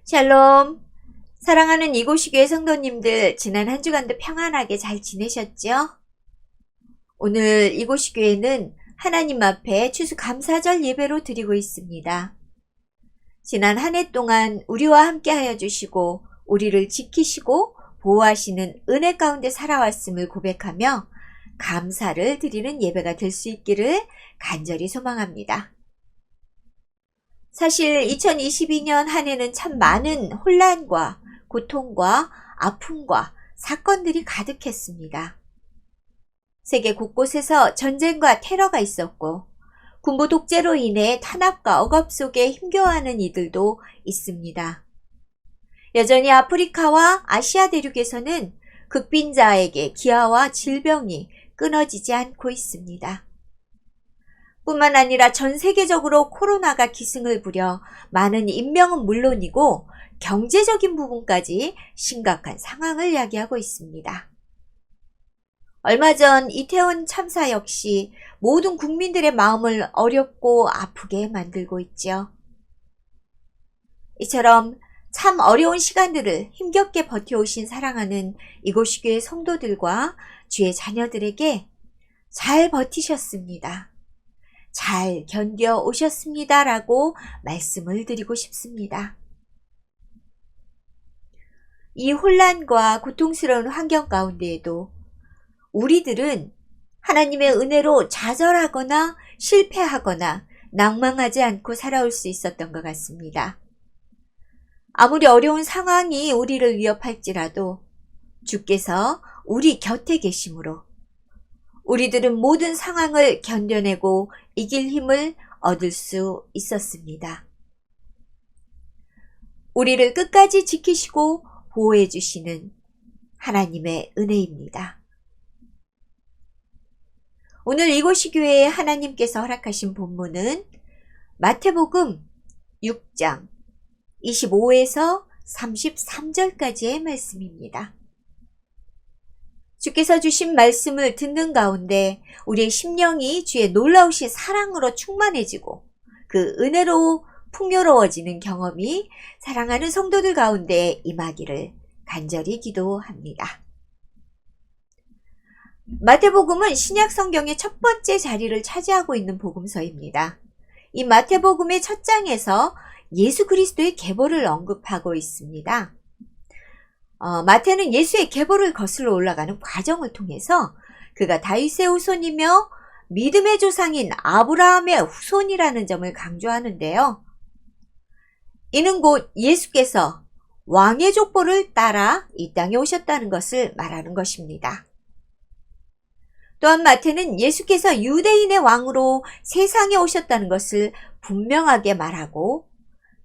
샬롬. 사랑하는 이곳이 교회 성도님들, 지난 한 주간도 평안하게 잘 지내셨죠? 오늘 이곳이 교회는 하나님 앞에 추수감사절 예배로 드리고 있습니다. 지난 한 해 동안 우리와 함께 하여 주시고 우리를 지키시고 보호하시는 은혜 가운데 살아왔음을 고백하며 감사를 드리는 예배가 될 수 있기를 간절히 소망합니다. 사실 2022년 한 해는 참 많은 혼란과 고통과 아픔과 사건들이 가득했습니다. 세계 곳곳에서 전쟁과 테러가 있었고 군부 독재로 인해 탄압과 억압 속에 힘겨워하는 이들도 있습니다. 여전히 아프리카와 아시아 대륙에서는 극빈자에게 기아와 질병이 끊어지지 않고 있습니다. 뿐만 아니라 전 세계적으로 코로나가 기승을 부려 많은 인명은 물론이고 경제적인 부분까지 심각한 상황을 야기하고 있습니다. 얼마 전 이태원 참사 역시 모든 국민들의 마음을 어렵고 아프게 만들고 있죠. 이처럼 참 어려운 시간들을 힘겹게 버텨오신 사랑하는 이곳이 교회 성도들과 주의 자녀들에게 잘 버티셨습니다. 잘 견뎌 오셨습니다. 라고 말씀을 드리고 싶습니다. 이 혼란과 고통스러운 환경 가운데에도 우리들은 하나님의 은혜로 좌절하거나 실패하거나 낭망하지 않고 살아올 수 있었던 것 같습니다. 아무리 어려운 상황이 우리를 위협할지라도 주께서 우리 곁에 계심으로 우리들은 모든 상황을 견뎌내고 이길 힘을 얻을 수 있었습니다. 우리를 끝까지 지키시고 보호해 주시는 하나님의 은혜입니다. 오늘 이곳이 교회에 하나님께서 허락하신 본문은 마태복음 6장 25에서 33절까지의 말씀입니다. 주께서 주신 말씀을 듣는 가운데 우리의 심령이 주의 놀라우신 사랑으로 충만해지고 그 은혜로 풍요로워지는 경험이 사랑하는 성도들 가운데 임하기를 간절히 기도합니다. 마태복음은 신약 성경의 첫 번째 자리를 차지하고 있는 복음서입니다. 이 마태복음의 첫 장에서 예수 그리스도의 계보를 언급하고 있습니다. 마태는 예수의 계보를 거슬러 올라가는 과정을 통해서 그가 다윗의 후손이며 믿음의 조상인 아브라함의 후손이라는 점을 강조하는데요. 이는 곧 예수께서 왕의 족보를 따라 이 땅에 오셨다는 것을 말하는 것입니다. 또한 마태는 예수께서 유대인의 왕으로 세상에 오셨다는 것을 분명하게 말하고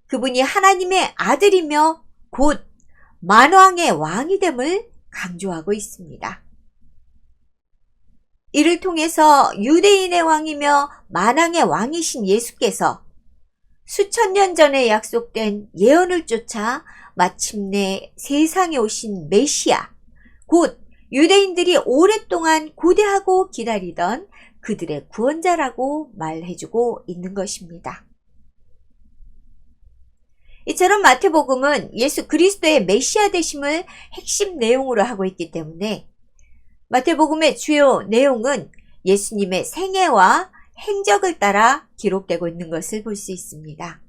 그분이 하나님의 아들이며 곧 만왕의 왕이 됨을 강조하고 있습니다. 이를 통해서 유대인의 왕이며 만왕의 왕이신 예수께서 수천 년 전에 약속된 예언을 쫓아 마침내 세상에 오신 메시아, 곧 유대인들이 오랫동안 고대하고 기다리던 그들의 구원자라고 말해주고 있는 것입니다. 이처럼 마태복음은 예수 그리스도의 메시아 되심을 핵심 내용으로 하고 있기 때문에 마태복음의 주요 내용은 예수님의 생애와 행적을 따라 기록되고 있는 것을 볼 수 있습니다.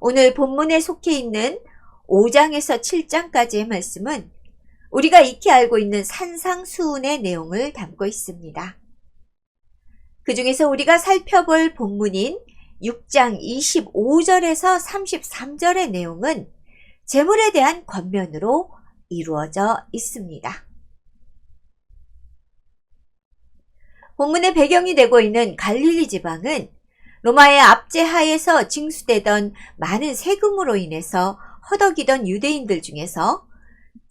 오늘 본문에 속해 있는 5장에서 7장까지의 말씀은 우리가 익히 알고 있는 산상수훈의 내용을 담고 있습니다. 그 중에서 우리가 살펴볼 본문인 6장 25절에서 33절의 내용은 재물에 대한 권면으로 이루어져 있습니다. 본문의 배경이 되고 있는 갈릴리 지방은 로마의 압제하에서 징수되던 많은 세금으로 인해서 허덕이던 유대인들 중에서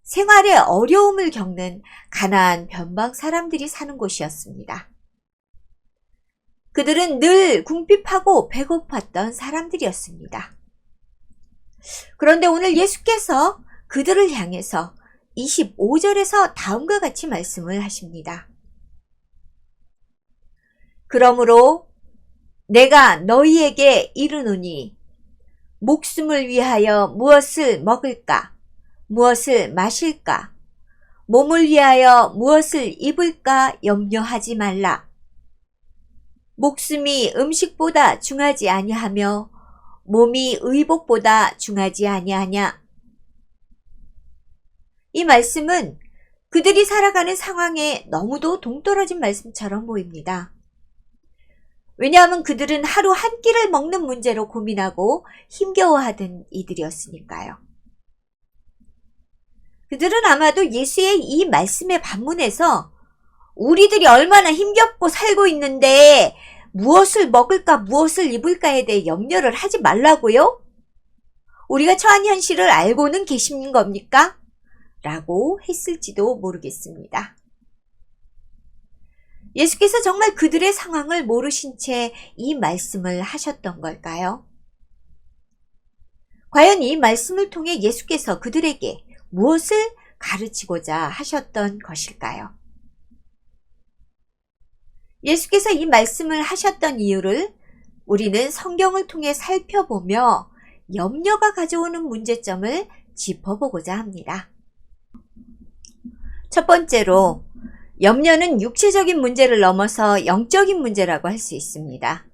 생활에 어려움을 겪는 가나안 변방 사람들이 사는 곳이었습니다. 그들은 늘 궁핍하고 배고팠던 사람들이었습니다. 그런데 오늘 예수께서 그들을 향해서 25절에서 다음과 같이 말씀을 하십니다. 그러므로 내가 너희에게 이르노니 목숨을 위하여 무엇을 먹을까? 무엇을 마실까? 몸을 위하여 무엇을 입을까 염려하지 말라. 목숨이 음식보다 중하지 아니하며 몸이 의복보다 중하지 아니하냐. 이 말씀은 그들이 살아가는 상황에 너무도 동떨어진 말씀처럼 보입니다. 왜냐하면 그들은 하루 한 끼를 먹는 문제로 고민하고 힘겨워하던 이들이었으니까요. 그들은 아마도 예수의 이 말씀에 반문해서 우리들이 얼마나 힘겹고 살고 있는데 무엇을 먹을까 무엇을 입을까에 대해 염려를 하지 말라고요? 우리가 처한 현실을 알고는 계신 겁니까? 라고 했을지도 모르겠습니다. 예수께서 정말 그들의 상황을 모르신 채 이 말씀을 하셨던 걸까요? 과연 이 말씀을 통해 예수께서 그들에게 무엇을 가르치고자 하셨던 것일까요? 예수께서 이 말씀을 하셨던 이유를 우리는 성경을 통해 살펴보며 염려가 가져오는 문제점을 짚어보고자 합니다. 첫 번째로, 염려는 육체적인 문제를 넘어서 영적인 문제라고 할 수 있습니다.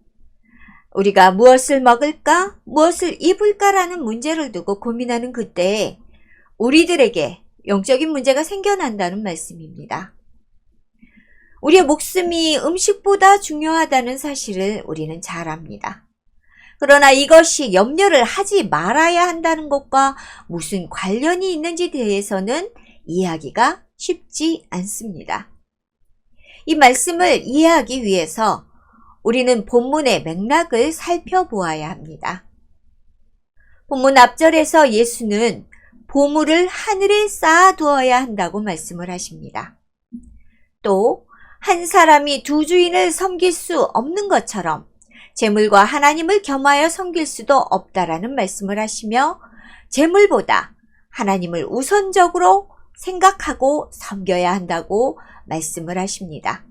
우리가 무엇을 먹을까, 무엇을 입을까라는 문제를 두고 고민하는 그때에 우리들에게 영적인 문제가 생겨난다는 말씀입니다. 우리의 목숨이 음식보다 중요하다는 사실을 우리는 잘 압니다. 그러나 이것이 염려를 하지 말아야 한다는 것과 무슨 관련이 있는지에 대해서는 이해하기가 쉽지 않습니다. 이 말씀을 이해하기 위해서 우리는 본문의 맥락을 살펴보아야 합니다. 본문 앞절에서 예수는 보물을 하늘에 쌓아두어야 한다고 말씀을 하십니다. 또 한 사람이 두 주인을 섬길 수 없는 것처럼 재물과 하나님을 겸하여 섬길 수도 없다라는 말씀을 하시며 재물보다 하나님을 우선적으로 생각하고 섬겨야 한다고 말씀을 하십니다.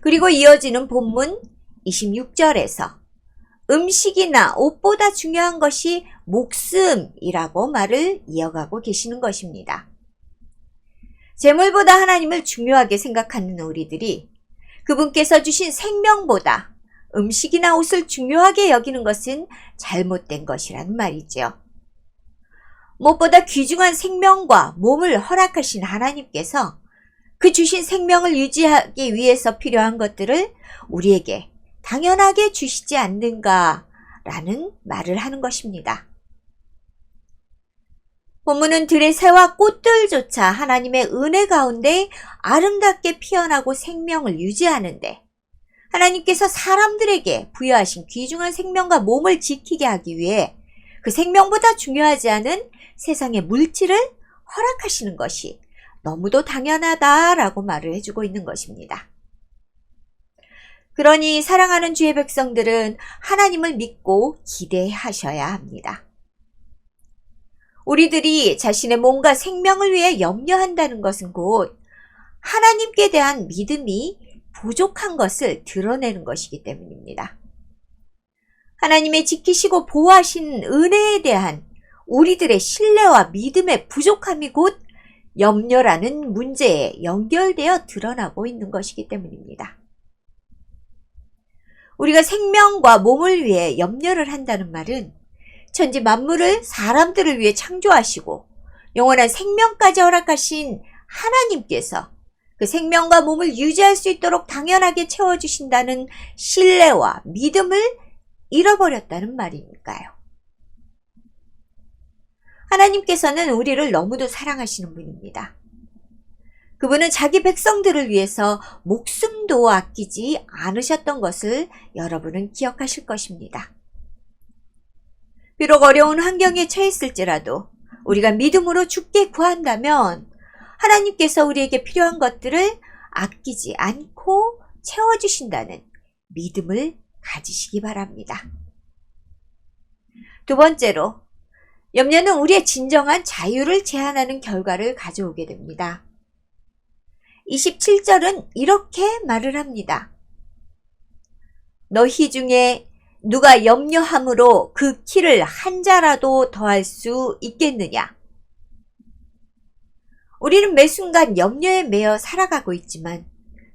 그리고 이어지는 본문 26절에서 음식이나 옷보다 중요한 것이 목숨이라고 말을 이어가고 계시는 것입니다. 재물보다 하나님을 중요하게 생각하는 우리들이 그분께서 주신 생명보다 음식이나 옷을 중요하게 여기는 것은 잘못된 것이라는 말이죠. 무엇보다 귀중한 생명과 몸을 허락하신 하나님께서 그 주신 생명을 유지하기 위해서 필요한 것들을 우리에게 당연하게 주시지 않는가라는 말을 하는 것입니다. 본문은 들의 새와 꽃들조차 하나님의 은혜 가운데 아름답게 피어나고 생명을 유지하는데 하나님께서 사람들에게 부여하신 귀중한 생명과 몸을 지키게 하기 위해 그 생명보다 중요하지 않은 세상의 물질을 허락하시는 것이 너무도 당연하다라고 말을 해주고 있는 것입니다. 그러니 사랑하는 주의 백성들은 하나님을 믿고 기대하셔야 합니다. 우리들이 자신의 몸과 생명을 위해 염려한다는 것은 곧 하나님께 대한 믿음이 부족한 것을 드러내는 것이기 때문입니다. 하나님의 지키시고 보호하신 은혜에 대한 우리들의 신뢰와 믿음의 부족함이 곧 염려라는 문제에 연결되어 드러나고 있는 것이기 때문입니다. 우리가 생명과 몸을 위해 염려를 한다는 말은 천지 만물을 사람들을 위해 창조하시고 영원한 생명까지 허락하신 하나님께서 그 생명과 몸을 유지할 수 있도록 당연하게 채워주신다는 신뢰와 믿음을 잃어버렸다는 말이니까요. 하나님께서는 우리를 너무도 사랑하시는 분입니다. 그분은 자기 백성들을 위해서 목숨도 아끼지 않으셨던 것을 여러분은 기억하실 것입니다. 비록 어려운 환경에 처했을지라도 우리가 믿음으로 주께 구한다면 하나님께서 우리에게 필요한 것들을 아끼지 않고 채워주신다는 믿음을 가지시기 바랍니다. 두 번째로, 염려는 우리의 진정한 자유를 제한하는 결과를 가져오게 됩니다. 27절은 이렇게 말을 합니다. 너희 중에 누가 염려함으로 그 키를 한 자라도 더할 수 있겠느냐? 우리는 매 순간 염려에 매여 살아가고 있지만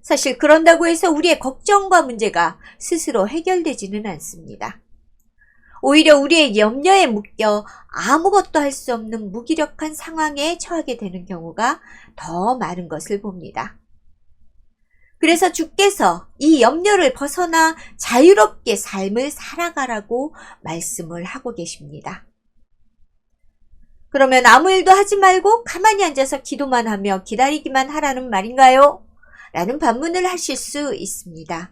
사실 그런다고 해서 우리의 걱정과 문제가 스스로 해결되지는 않습니다. 오히려 우리의 염려에 묶여 아무것도 할 수 없는 무기력한 상황에 처하게 되는 경우가 더 많은 것을 봅니다. 그래서 주께서 이 염려를 벗어나 자유롭게 삶을 살아가라고 말씀을 하고 계십니다. 그러면 아무 일도 하지 말고 가만히 앉아서 기도만 하며 기다리기만 하라는 말인가요? 라는 반문을 하실 수 있습니다.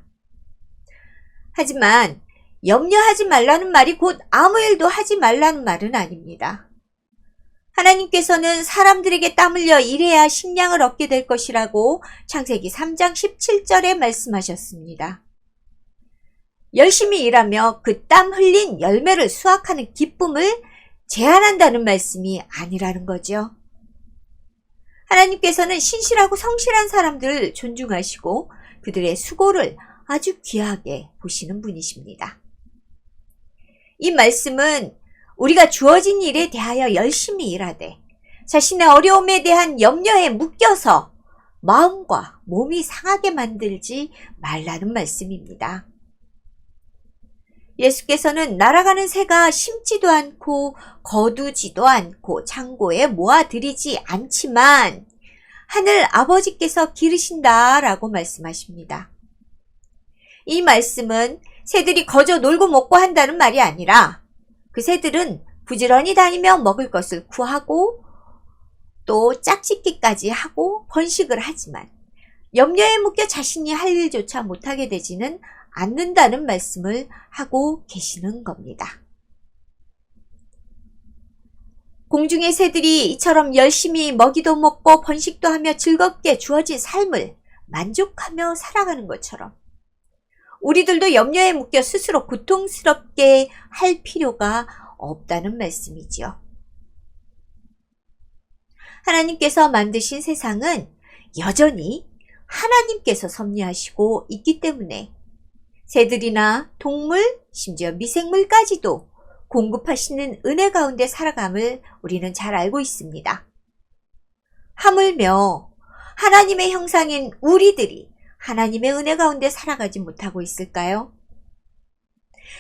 하지만 염려하지 말라는 말이 곧 아무 일도 하지 말라는 말은 아닙니다. 하나님께서는 사람들에게 땀 흘려 일해야 식량을 얻게 될 것이라고 창세기 3장 17절에 말씀하셨습니다. 열심히 일하며 그 땀 흘린 열매를 수확하는 기쁨을 제한한다는 말씀이 아니라는 거죠. 하나님께서는 신실하고 성실한 사람들을 존중하시고 그들의 수고를 아주 귀하게 보시는 분이십니다. 이 말씀은 우리가 주어진 일에 대하여 열심히 일하되 자신의 어려움에 대한 염려에 묶여서 마음과 몸이 상하게 만들지 말라는 말씀입니다. 예수께서는 날아가는 새가 심지도 않고 거두지도 않고 창고에 모아들이지 않지만 하늘 아버지께서 기르신다라고 말씀하십니다. 이 말씀은 새들이 거저 놀고 먹고 한다는 말이 아니라 그 새들은 부지런히 다니며 먹을 것을 구하고 또 짝짓기까지 하고 번식을 하지만 염려에 묶여 자신이 할 일조차 못하게 되지는 않는다는 말씀을 하고 계시는 겁니다. 공중의 새들이 이처럼 열심히 먹이도 먹고 번식도 하며 즐겁게 주어진 삶을 만족하며 살아가는 것처럼 우리들도 염려에 묶여 스스로 고통스럽게 할 필요가 없다는 말씀이지요. 하나님께서 만드신 세상은 여전히 하나님께서 섭리하시고 있기 때문에 새들이나 동물, 심지어 미생물까지도 공급하시는 은혜 가운데 살아감을 우리는 잘 알고 있습니다. 하물며 하나님의 형상인 우리들이 하나님의 은혜 가운데 살아가지 못하고 있을까요?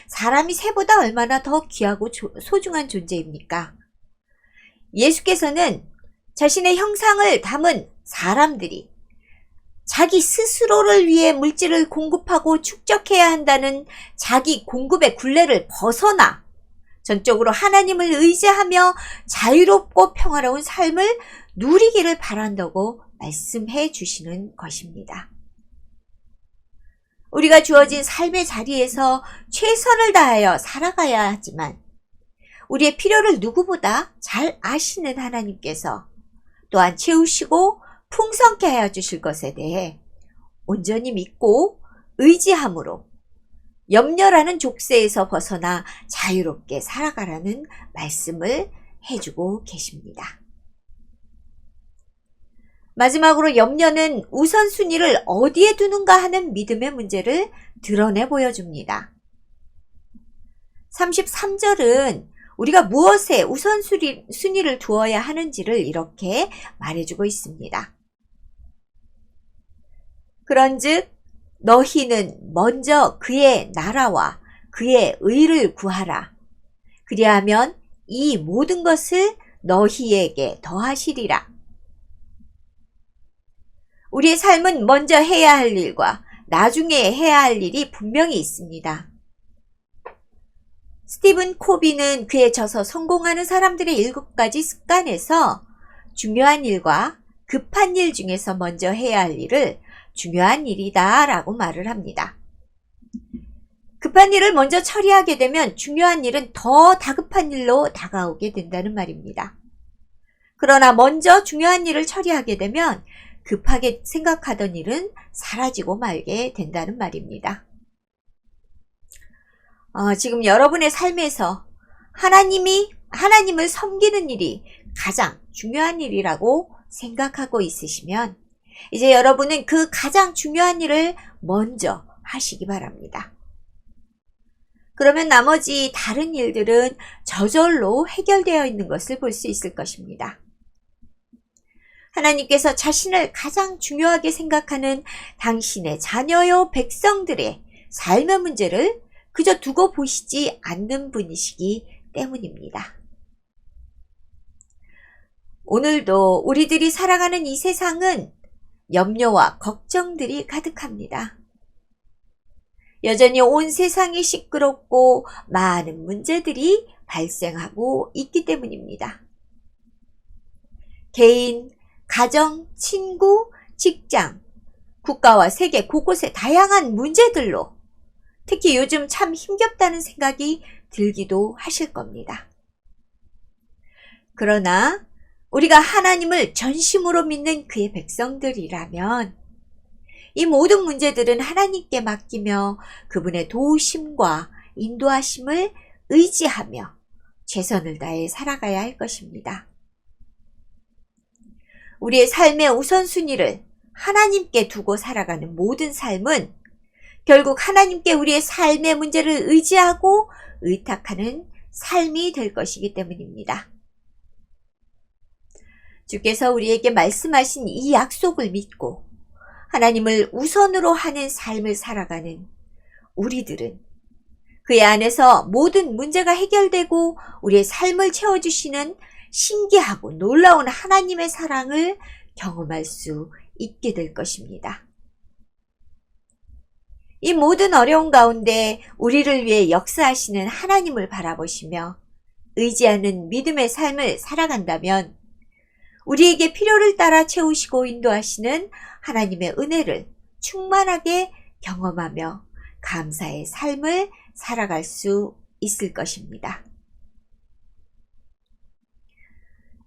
사람이 새보다 얼마나 더 귀하고 소중한 존재입니까? 예수께서는 자신의 형상을 담은 사람들이 자기 스스로를 위해 물질을 공급하고 축적해야 한다는 자기 공급의 굴레를 벗어나 전적으로 하나님을 의지하며 자유롭고 평화로운 삶을 누리기를 바란다고 말씀해 주시는 것입니다. 우리가 주어진 삶의 자리에서 최선을 다하여 살아가야 하지만 우리의 필요를 누구보다 잘 아시는 하나님께서 또한 채우시고 풍성케 하여 주실 것에 대해 온전히 믿고 의지함으로 염려라는 족쇄에서 벗어나 자유롭게 살아가라는 말씀을 해주고 계십니다. 마지막으로 염려는 우선순위를 어디에 두는가 하는 믿음의 문제를 드러내 보여줍니다. 33절은 우리가 무엇에 우선순위를 두어야 하는지를 이렇게 말해주고 있습니다. 그런즉 너희는 먼저 그의 나라와 그의 의를 구하라. 그리하면 이 모든 것을 너희에게 더하시리라. 우리의 삶은 먼저 해야 할 일과 나중에 해야 할 일이 분명히 있습니다. 스티븐 코비는 그의 저서 성공하는 사람들의 7가지 습관에서 중요한 일과 급한 일 중에서 먼저 해야 할 일을 중요한 일이다 라고 말을 합니다. 급한 일을 먼저 처리하게 되면 중요한 일은 더 다급한 일로 다가오게 된다는 말입니다. 그러나 먼저 중요한 일을 처리하게 되면 급하게 생각하던 일은 사라지고 말게 된다는 말입니다. 지금 여러분의 삶에서 하나님을 섬기는 일이 가장 중요한 일이라고 생각하고 있으시면 이제 여러분은 그 가장 중요한 일을 먼저 하시기 바랍니다. 그러면 나머지 다른 일들은 저절로 해결되어 있는 것을 볼 수 있을 것입니다. 하나님께서 자신을 가장 중요하게 생각하는 당신의 자녀요 백성들의 삶의 문제를 그저 두고 보시지 않는 분이시기 때문입니다. 오늘도 우리들이 살아가는 이 세상은 염려와 걱정들이 가득합니다. 여전히 온 세상이 시끄럽고 많은 문제들이 발생하고 있기 때문입니다. 개인, 가정, 친구, 직장, 국가와 세계 곳곳의 다양한 문제들로 특히 요즘 참 힘겹다는 생각이 들기도 하실 겁니다. 그러나 우리가 하나님을 전심으로 믿는 그의 백성들이라면 이 모든 문제들은 하나님께 맡기며 그분의 도우심과 인도하심을 의지하며 최선을 다해 살아가야 할 것입니다. 우리의 삶의 우선순위를 하나님께 두고 살아가는 모든 삶은 결국 하나님께 우리의 삶의 문제를 의지하고 의탁하는 삶이 될 것이기 때문입니다. 주께서 우리에게 말씀하신 이 약속을 믿고 하나님을 우선으로 하는 삶을 살아가는 우리들은 그의 안에서 모든 문제가 해결되고 우리의 삶을 채워주시는 신기하고 놀라운 하나님의 사랑을 경험할 수 있게 될 것입니다. 이 모든 어려움 가운데 우리를 위해 역사하시는 하나님을 바라보시며 의지하는 믿음의 삶을 살아간다면 우리에게 필요를 따라 채우시고 인도하시는 하나님의 은혜를 충만하게 경험하며 감사의 삶을 살아갈 수 있을 것입니다.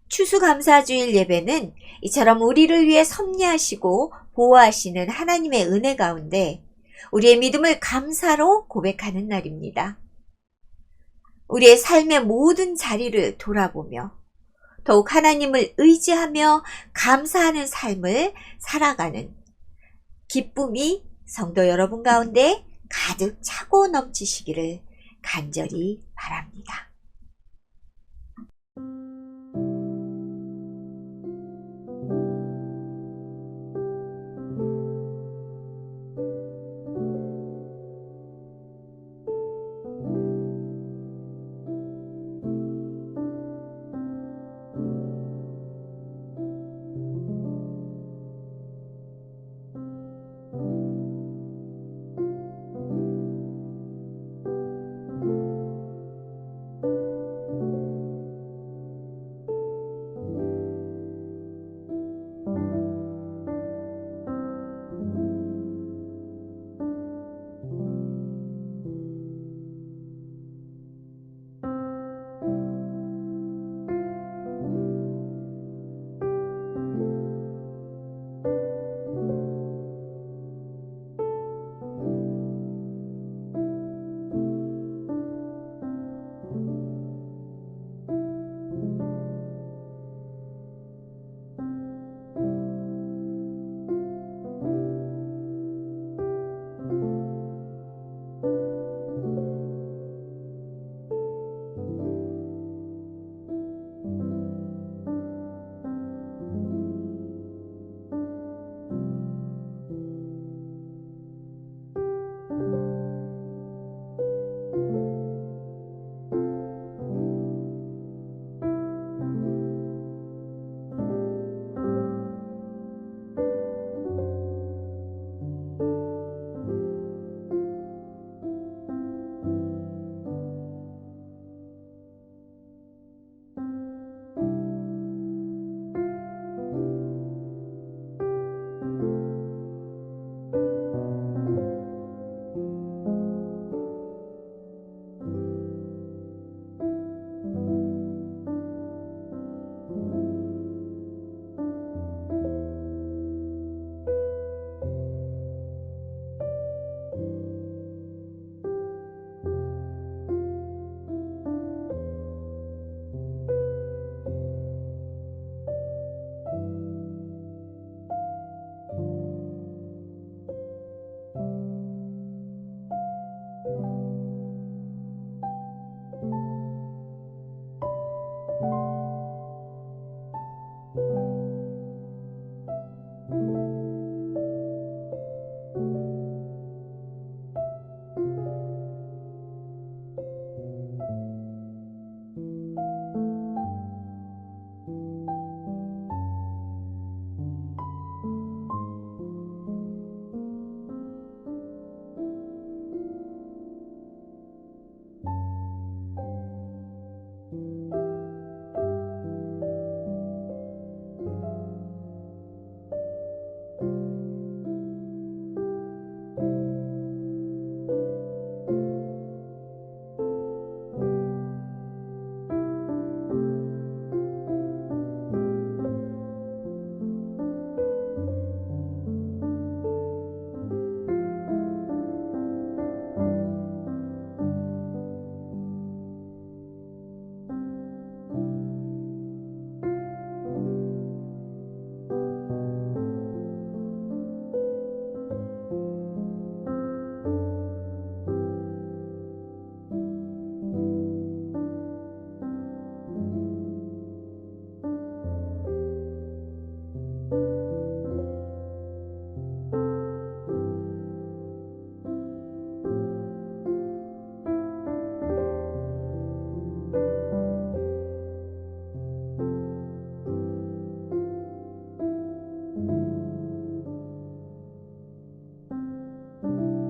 추수감사주일 예배는 이처럼 우리를 위해 섭리하시고 보호하시는 하나님의 은혜 가운데 우리의 믿음을 감사로 고백하는 날입니다. 우리의 삶의 모든 자리를 돌아보며 더욱 하나님을 의지하며 감사하는 삶을 살아가는 기쁨이 성도 여러분 가운데 가득 차고 넘치시기를 간절히 바랍니다.